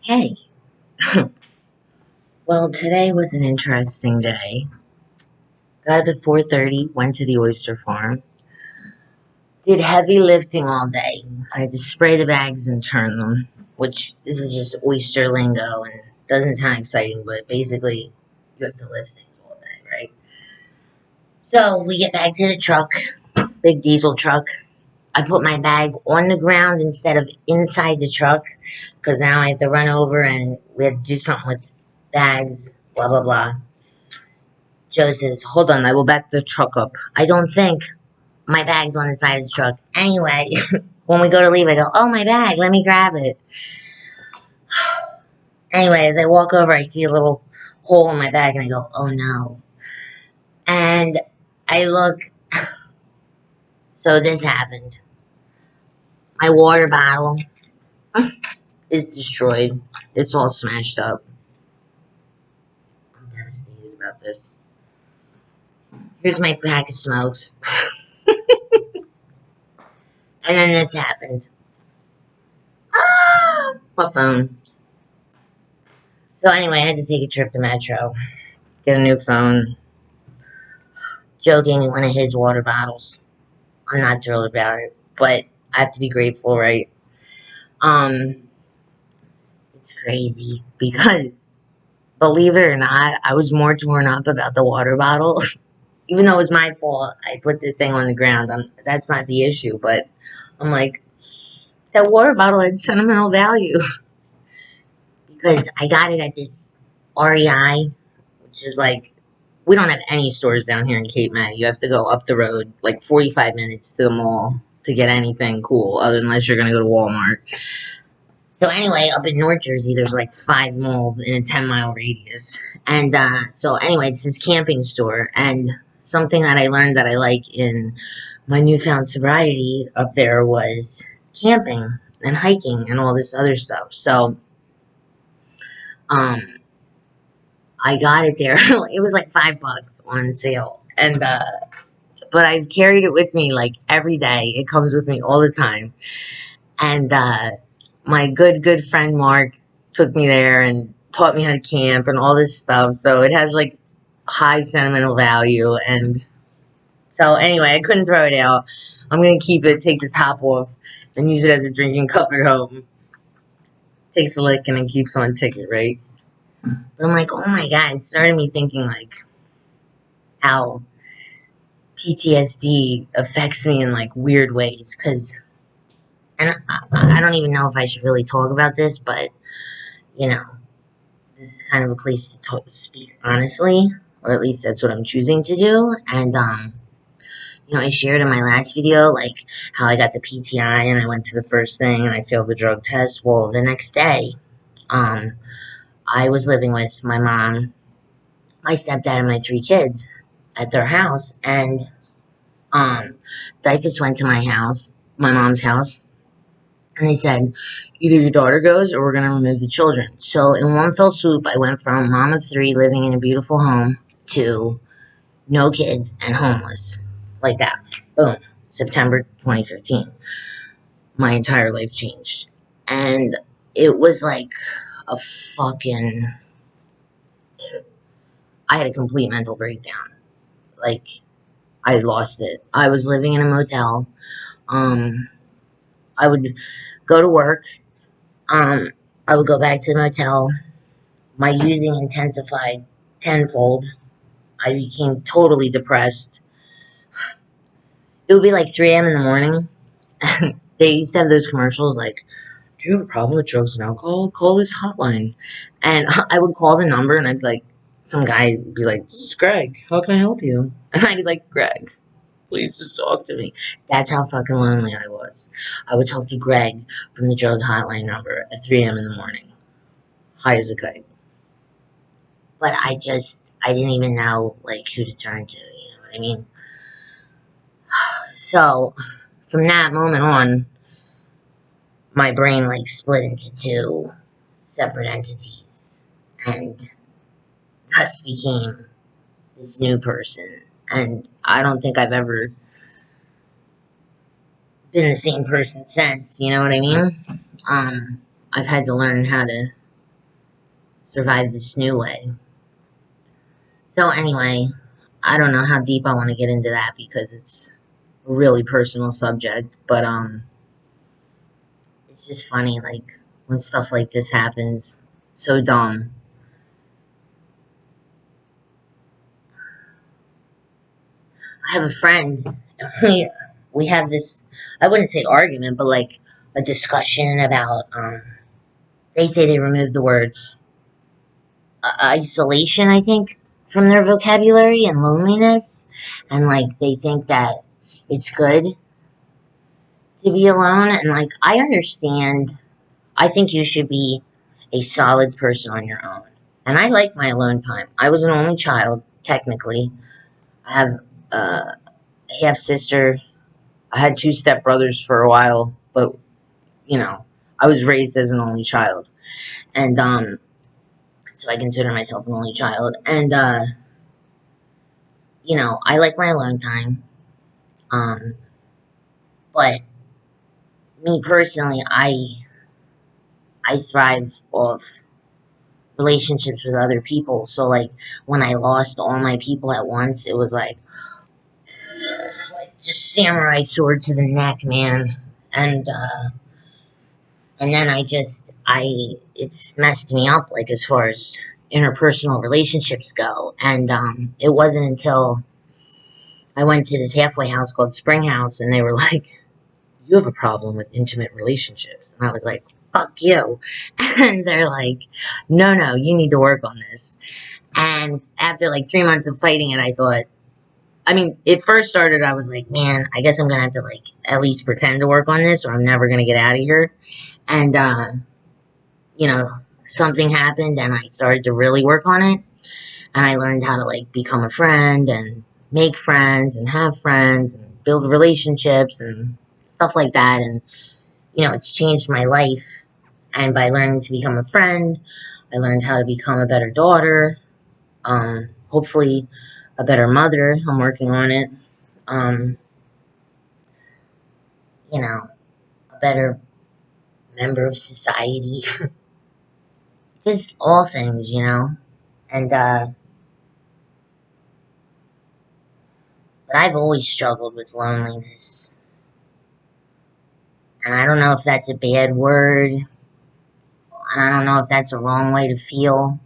Hey, well, today was an interesting day. Got up at 4:30, went to the oyster farm, did heavy lifting all day. I had to spray the bags and turn them, which this is just oyster lingo and doesn't sound exciting, but basically you have to lift things all day, right? So we get back to the truck, big diesel truck. I put my bag on the ground instead of inside the truck because now I have to run over and we have to do something with bags, blah, blah, blah. Joe says, hold on, I will back the truck up. I don't think my bag's on the side of the truck. Anyway, when we go to leave, I go, oh, my bag, let me grab it. Anyway, as I walk over, I see a little hole in my bag, and I go, oh, no. And I look, so this happened. My water bottle is destroyed. It's all smashed up. I'm devastated about this. Here's my pack of smokes. And then this happened. Ah! My phone. So anyway, I had to take a trip to Metro, get a new phone. Joe gave me one of his water bottles. I'm not thrilled about it, but I have to be grateful, right? Um, it's crazy because, believe it or not, I was more torn up about the water bottle. Even though it was my fault, I put the thing on the ground. That's not the issue, but I'm like, that water bottle had sentimental value because I got it at this REI, which is like, we don't have any stores down here in Cape May. You have to go up the road like 45 minutes to the mall to get anything cool, other unless you're gonna go to Walmart. So anyway, up in North Jersey, there's like 5 malls in a 10-mile radius, and so anyway, it's this camping store, and something that I learned that I like in my newfound sobriety up there was camping and hiking and all this other stuff. So um, I got it there. It was like $5 on sale, and but I've carried it with me like every day. It comes with me all the time. And my good friend Mark took me there and taught me how to camp and all this stuff. So it has like high sentimental value. And so anyway, I couldn't throw it out. I'm gonna keep it, take the top off, and use it as a drinking cup at home. Takes a lick and then keeps on ticket, right? But I'm like, oh my god, it started me thinking like how PTSD affects me in like weird ways. Cause, and I don't even know if I should really talk about this, but you know, this is kind of a place to speak honestly, or at least that's what I'm choosing to do. And I shared in my last video like how I got the PTI and I went to the first thing and I failed the drug test. Well, the next day, um, I was living with my mom, my stepdad, and my 3 kids at their house, and um, Dyfus went to my house, my mom's house, and they said, either your daughter goes or we're going to remove the children. So in one fell swoop, I went from mom of 3 living in a beautiful home to no kids and homeless. Like that. Boom. September 2015. My entire life changed. And it was like a fucking... I had a complete mental breakdown. Like, I lost it. I was living in a motel. Um, I would go to work. Um, I would go back to the motel. My using intensified tenfold. I became totally depressed. It would be like 3 a.m. in the morning. And they used to have those commercials like, do you have a problem with drugs and alcohol? Call this hotline. And I would call the number and I'd be like, some guy would be like, this is Greg. How can I help you? And I'd be like, Greg, please just talk to me. That's how fucking lonely I was. I would talk to Greg from the drug hotline number at 3 a.m. in the morning. High as a kite. But I didn't even know, like, who to turn to, you know what I mean? So, from that moment on, my brain, like, split into 2 separate entities, and thus became this new person. And I don't think I've ever been the same person since, you know what I mean? I've had to learn how to survive this new way. So anyway, I don't know how deep I want to get into that because it's a really personal subject, but it's just funny, like, when stuff like this happens. So dumb. I have a friend, and we have this, I wouldn't say argument, but like a discussion about, they say they removed the word isolation, I think, from their vocabulary, and loneliness, and like they think that it's good to be alone, and like I understand. I think you should be a solid person on your own, and I like my alone time. I was an only child, technically. I have a half sister. I had two stepbrothers for a while, but you know, I was raised as an only child, and so I consider myself an only child, and you know, I like my alone time. Um, but me personally, I thrive off relationships with other people. So like when I lost all my people at once, it was like just samurai sword to the neck, man. And then it's messed me up, like, as far as interpersonal relationships go. And it wasn't until I went to this halfway house called Spring House, and they were like, "You have a problem with intimate relationships." And I was like, "Fuck you." And they're like, "No, no, you need to work on this." And after like 3 months of fighting it, I thought, I mean, it first started, I was like, man, I guess I'm gonna have to, like, at least pretend to work on this, or I'm never gonna get out of here. And, you know, something happened, and I started to really work on it. And I learned how to, like, become a friend, and make friends, and have friends, and build relationships, and stuff like that. And, you know, it's changed my life. And by learning to become a friend, I learned how to become a better daughter, hopefully a better mother. I'm working on it. Um, you know, a better member of society. Just all things, you know. And but I've always struggled with loneliness. And I don't know if that's a bad word, and I don't know if that's a wrong way to feel.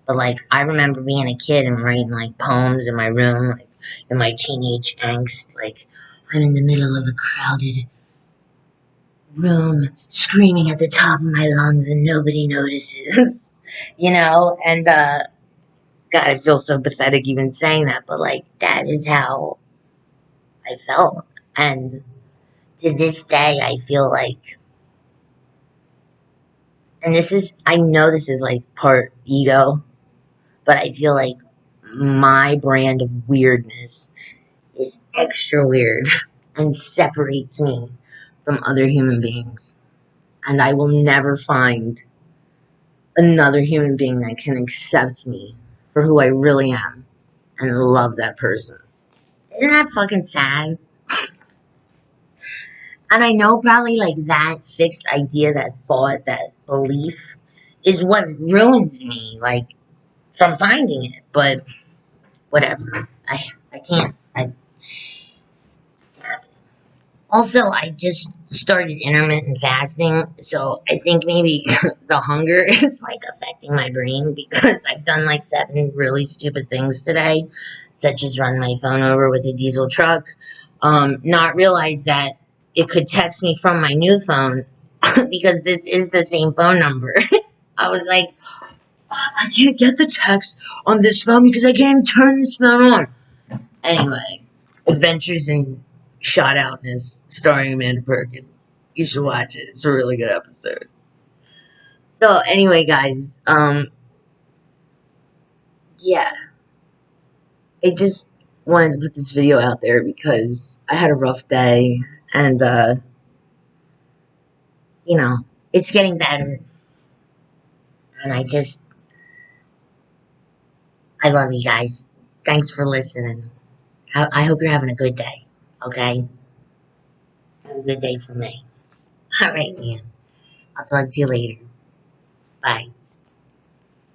But like I remember being a kid and writing like poems in my room, like in my teenage angst, like I'm in the middle of a crowded room screaming at the top of my lungs and nobody notices. You know, and God, I feel so pathetic even saying that, but like that is how I felt. And to this day, I feel like, and I know this is like part ego, but I feel like my brand of weirdness is extra weird and separates me from other human beings. And I will never find another human being that can accept me for who I really am and love that person. Isn't that fucking sad? And I know probably like that fixed idea, that thought, that belief is what ruins me, like, from finding it. But whatever. I can't. It's happening. Also, I just started intermittent fasting, so I think maybe the hunger is like affecting my brain because I've done like 7 really stupid things today, such as run my phone over with a diesel truck. Not realize that it could text me from my new phone because this is the same phone number. I was like, I can't get the text on this phone because I can't turn this phone on. Anyway, Adventures in Shot Outness, starring Amanda Perkins. You should watch it. It's a really good episode. So anyway, guys, yeah, I just wanted to put this video out there because I had a rough day, and you know, it's getting better, and I love you guys. Thanks for listening. I hope you're having a good day. Okay, have a good day for me. All right, man. I'll talk to you later. Bye.